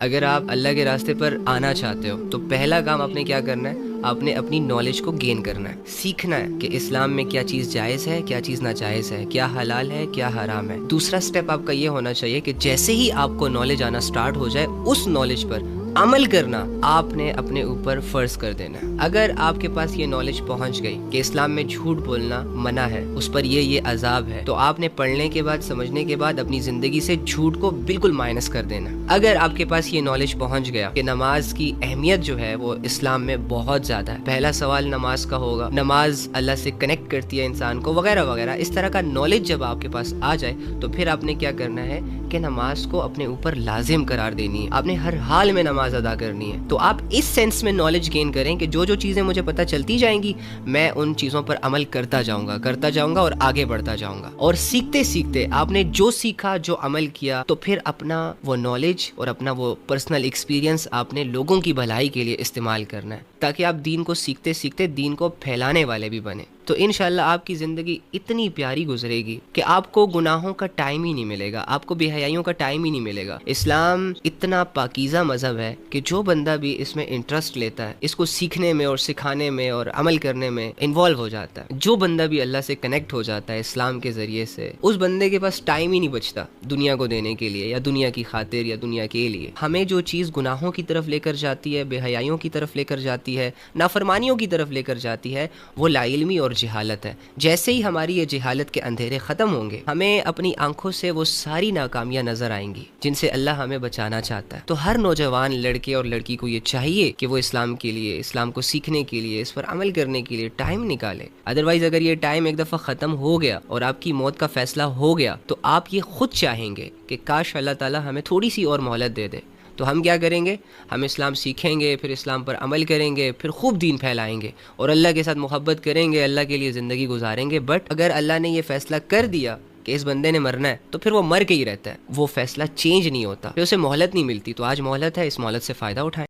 اگر آپ اللہ کے راستے پر آنا چاہتے ہو تو پہلا کام آپ نے کیا کرنا ہے؟ آپ نے اپنی نالج کو گین کرنا ہے، سیکھنا ہے کہ اسلام میں کیا چیز جائز ہے، کیا چیز ناجائز ہے، کیا حلال ہے، کیا حرام ہے۔ دوسرا سٹیپ آپ کا یہ ہونا چاہیے کہ جیسے ہی آپ کو نالج آنا سٹارٹ ہو جائے، اس نالج پر عمل کرنا آپ نے اپنے اوپر فرض کر دینا ہے۔ اگر آپ کے پاس یہ نالج پہنچ گئی کہ اسلام میں جھوٹ بولنا منع ہے، اس پر یہ عذاب ہے، تو آپ نے پڑھنے کے بعد، سمجھنے کے بعد اپنی زندگی سے جھوٹ کو بالکل مائنس کر دینا۔ اگر آپ کے پاس یہ نالج پہنچ گیا کہ نماز کی اہمیت جو ہے وہ اسلام میں بہت زیادہ ہے، پہلا سوال نماز کا ہوگا، نماز اللہ سے کنیکٹ کرتی ہے انسان کو، وغیرہ وغیرہ، اس طرح کا نالج جب آپ کے پاس آ جائے تو پھر آپ نے کیا کرنا ہے کہ نماز کو اپنے اوپر لازم قرار دینی ہے، آپ نے ہر حال میں نماز ادا کرنی ہے۔ تو آپ اس سینس میں نالج گین کریں کہ جو چیزیں مجھے پتہ چلتی جائیں گی، میں ان چیزوں پر عمل کرتا جاؤں گا اور آگے بڑھتا جاؤں گا۔ اور سیکھتے سیکھتے آپ نے جو سیکھا، جو عمل کیا، تو پھر اپنا وہ نالج اور اپنا وہ پرسنل ایکسپیرینس آپ نے لوگوں کی بھلائی کے لیے استعمال کرنا ہے، تاکہ آپ دین کو سیکھتے سیکھتے دین کو پھیلانے والے بھی بنیں۔ تو انشاءاللہ آپ کی زندگی اتنی پیاری گزرے گی کہ آپ کو گناہوں کا ٹائم ہی نہیں ملے گا، آپ کو بے حیائیوں کا ٹائم ہی نہیں ملے گا۔ اسلام اتنا پاکیزہ مذہب ہے کہ جو بندہ بھی اس میں انٹرسٹ لیتا ہے، اس کو سیکھنے میں اور سکھانے میں اور عمل کرنے میں انوالو ہو جاتا ہے، جو بندہ بھی اللہ سے کنیکٹ ہو جاتا ہے اسلام کے ذریعے سے، اس بندے کے پاس ٹائم ہی نہیں بچتا دنیا کو دینے کے لیے یا دنیا کی خاطر یا دنیا کے لیے۔ ہمیں جو چیز گناہوں کی طرف لے کر جاتی ہے، بے حیائیوں کی طرف لے کر جاتی ہے، نافرمانیوں کی طرف لے کر جاتی ہے، وہ لا علمی اور جہالت ہے۔ جیسے ہی ہماری یہ جہالت کے اندھیرے ختم ہوں گے، ہمیں اپنی آنکھوں سے وہ ساری ناکامیاں نظر آئیں گی جن سے اللہ ہمیں بچانا چاہتا ہے۔ تو ہر نوجوان لڑکے اور لڑکی کو یہ چاہیے کہ وہ اسلام کے لیے، اسلام کو سیکھنے کے لیے، اس پر عمل کرنے کے لیے ٹائم نکالے۔ ادروائز اگر یہ ٹائم ایک دفعہ ختم ہو گیا اور آپ کی موت کا فیصلہ ہو گیا تو آپ یہ خود چاہیں گے کہ کاش اللہ تعالیٰ ہمیں تھوڑی سی اور مہلت دے دے۔ تو ہم کیا کریں گے؟ ہم اسلام سیکھیں گے، پھر اسلام پر عمل کریں گے، پھر خوب دین پھیلائیں گے اور اللہ کے ساتھ محبت کریں گے، اللہ کے لیے زندگی گزاریں گے۔ بٹ اگر اللہ نے یہ فیصلہ کر دیا کہ اس بندے نے مرنا ہے تو پھر وہ مر کے ہی رہتا ہے، وہ فیصلہ چینج نہیں ہوتا، پھر اسے مہلت نہیں ملتی۔ تو آج مہلت ہے، اس مہلت سے فائدہ اٹھائیں۔